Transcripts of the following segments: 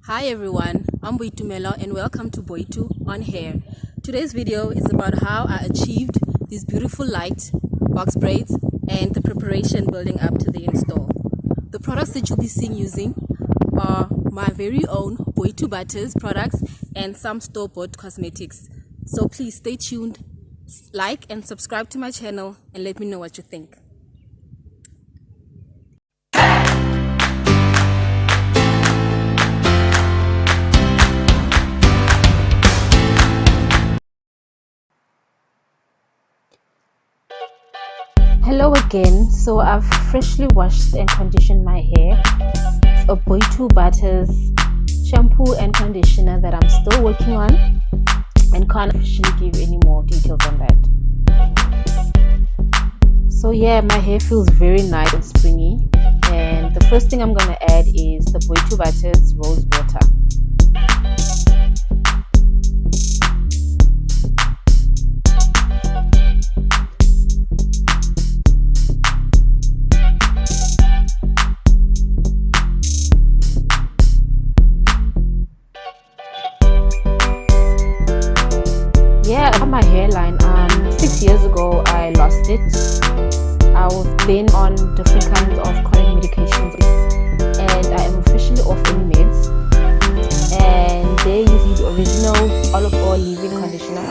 Hi everyone, I'm Dumela and welcome to Boitu on Hair. Today's video is about how I achieved these beautiful light box braids and the preparation building up to the install. The products that you'll be seeing using are my very own Boitu Butters products and some store-bought cosmetics. So please stay tuned, like and subscribe to my channel and let me know what you think. Hello again. So I've freshly washed and conditioned my hair. It's a Boitu Butters shampoo and conditioner that I'm still working on and can't officially give any more details on that. So yeah, my hair feels very nice and springy, and the first thing I'm gonna add is the Boitu Butters rose water. My hairline 6 years ago I lost it. I've been on different kinds of chronic medications and I am officially off any meds, and there you see the original olive oil leave-in conditioner.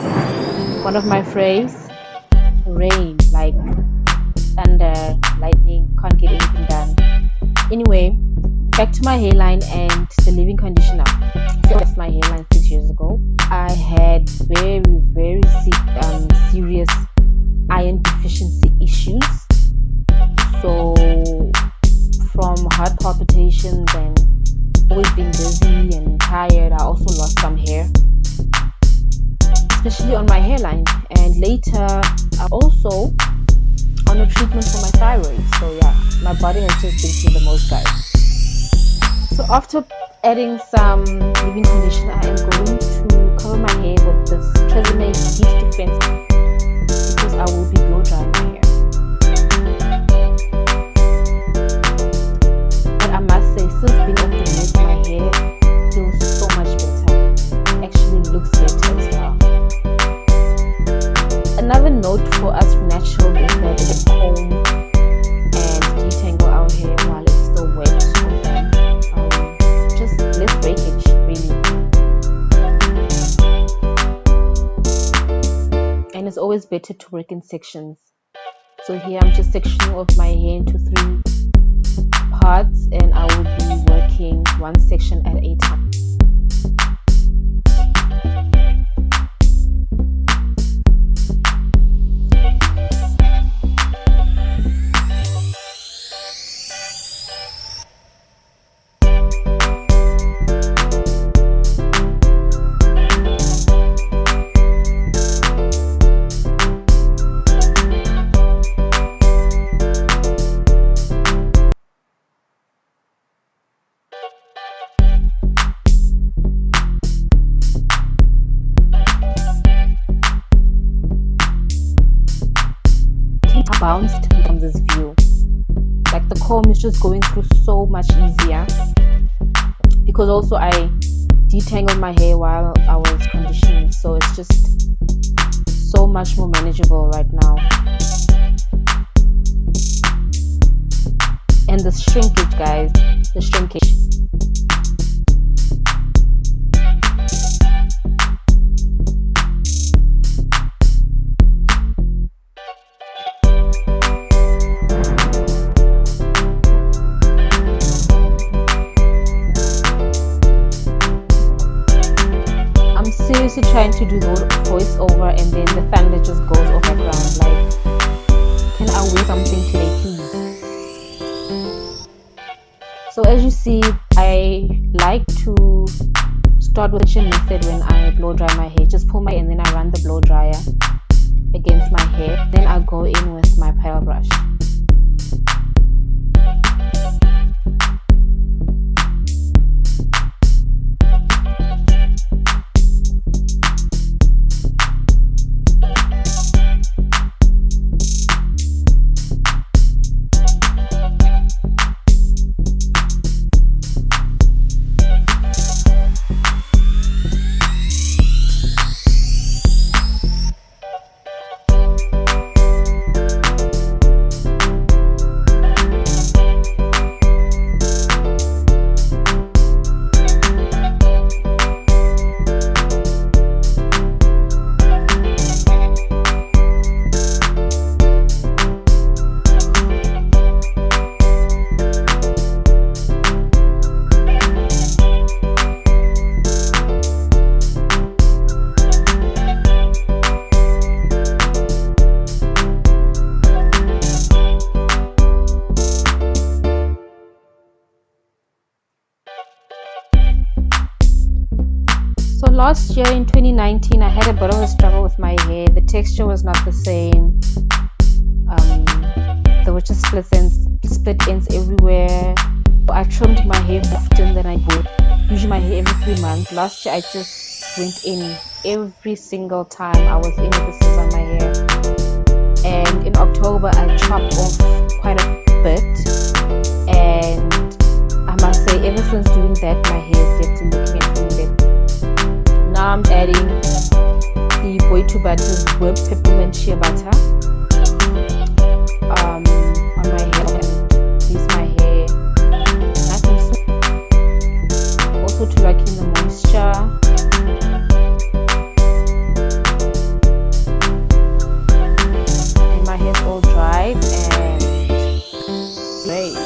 One of my phrase, rain like thunder, lightning, can't get anything done. Anyway, back to my hairline and the leave-in conditioner. So that's my hairline 6 years ago. I had very serious iron deficiency issues. So from heart palpitations and always being busy and tired, I also lost some hair, especially on my hairline. And later I also on a treatment for my thyroid. So yeah, my body has just been through the most, guys. So after adding some leave-in conditioner, I am going to cover my hair with this TREsemme heat defense because I will be blow drying my hair. But I must say, since being off the meds, my hair feels so much better. Actually looks better as well. Another note for us natural is that we comb and detangle our hair while it's still wet. Less breakage, really. And it's always better to work in sections. So here I'm just sectioning off my hair into 3 parts, and I will be working one section at a time. Bounced from this view, like the comb is just going through so much easier, because also I detangled my hair while I was conditioning, so it's just so much more manageable right now. And the shrinkage, guys, the shrinkage. Seriously trying to do the voice over and then the thunder just goes off background. Like, can I win something today, please? So as you see, I like to start with the section method when I blow dry my hair. Just pull my hair and then I run the blow dryer against my hair. Then I go in with my pile brush. So last year in 2019, I had a bit of a struggle with my hair. The texture was not the same. There were just split ends everywhere. I trimmed my hair often than I would. Usually my hair every 3 months. Last year I just went in every single time I was in with the scissors on my hair. And in October I chopped off quite a bit. And I must say, ever since doing that, my hair is definitely looking at really better. Now I'm adding the Boitu Butter's whipped peppermint shea butter on my hair, and use my hair nice and smooth. Also to lock in the moisture. And my hair's all dried and great.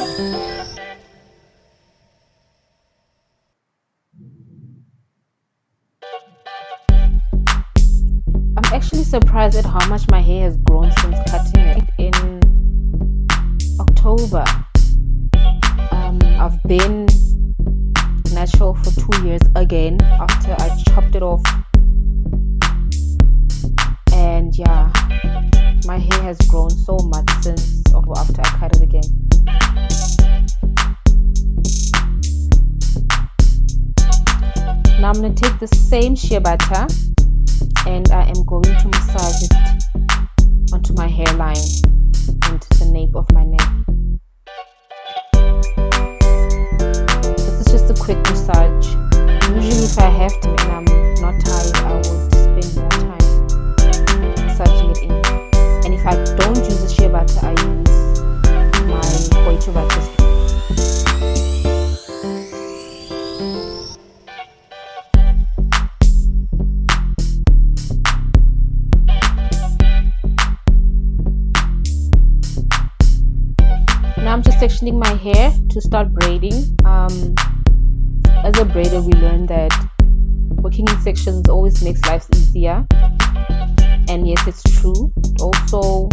I'm actually surprised at how much my hair has grown since cutting it in October. I've been natural for 2 years again after I chopped it off, and yeah, my hair has grown so much since after I cut it again. Now I'm going to take the same shea butter and I am going to massage it onto my hairline and the nape of my neck. This is just a quick massage. Usually if I have to and I'm not tired, I would spend more time massaging it in. And if I don't use the shea butter, I use my Boitu butter. Now I'm just sectioning my hair to start braiding. As a braider, we learned that working in sections always makes life easier. And yes, it's true. It also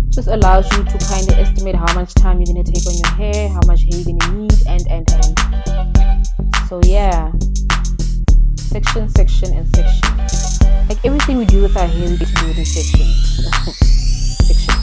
just allows you to kind of estimate how much time you're going to take on your hair, how much hair you're going to need, and. So yeah, section, and section. Like everything we do with our hair, we get to do it in sections. Section.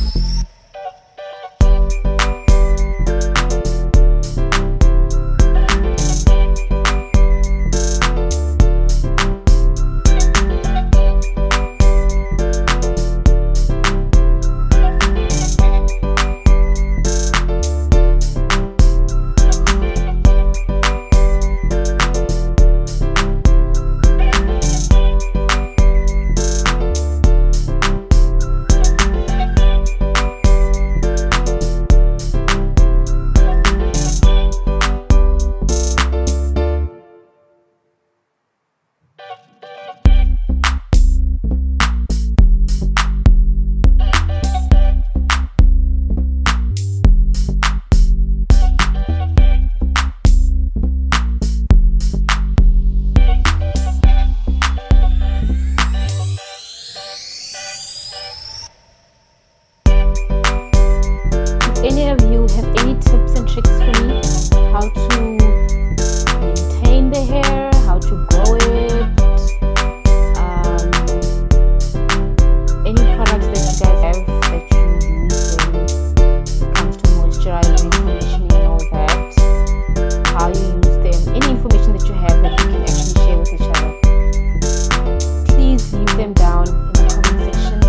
Any of you have any tips and tricks for me? How to maintain the hair, how to grow it, any products that you guys have that you use when it comes to moisturizing, conditioning and all that, how you use them, any information that you have that we can actually share with each other, please leave them down in the comment section.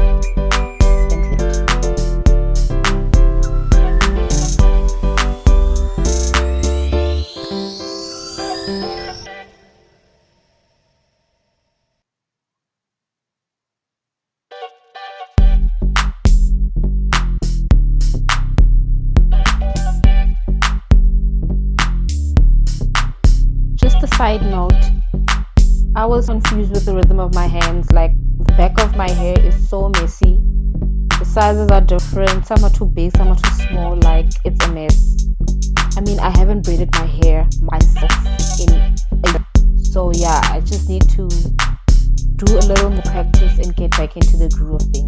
Just a side note, I was confused with the rhythm of my hands. Like the back of my hair is so messy. The sizes are different. Some are too big, some are too small. Like it's a mess. I mean, I haven't braided my hair myself in a year. So yeah, I just need to do a little more practice and get back into the groove of things.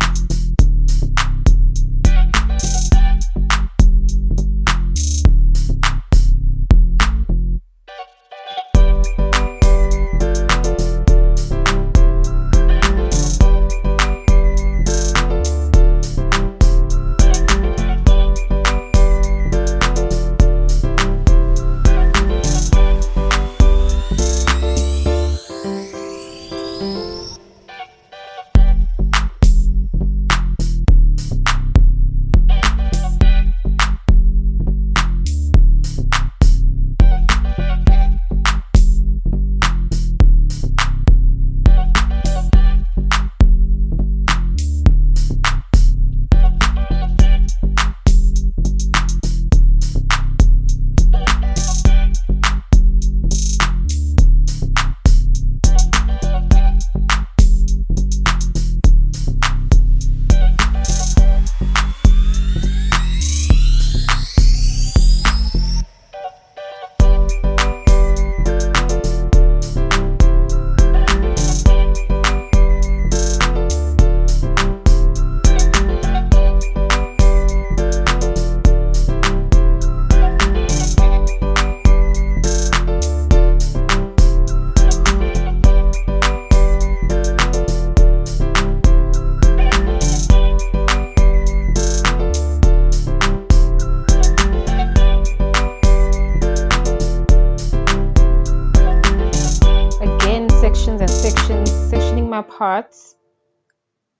my parts,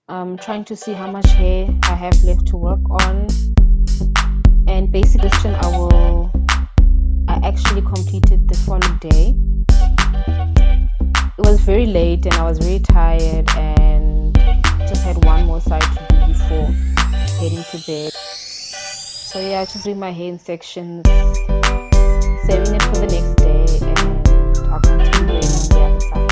trying to see how much hair I have left to work on, and basically I actually completed the following day. It was very late and I was very tired and just had one more side to do before heading to bed. So yeah, I just doing my hair in sections, saving it for the next day, and I'll continue braiding on the other side.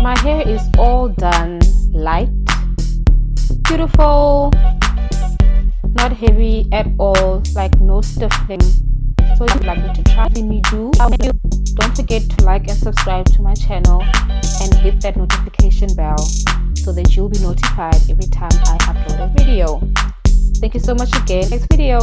My hair is all done light, beautiful, not heavy at all, like no stiffening. So if you'd like me to try, see me do. Don't forget to like and subscribe to my channel and hit that notification bell so that you'll be notified every time I upload a video. Thank you so much again. Next video.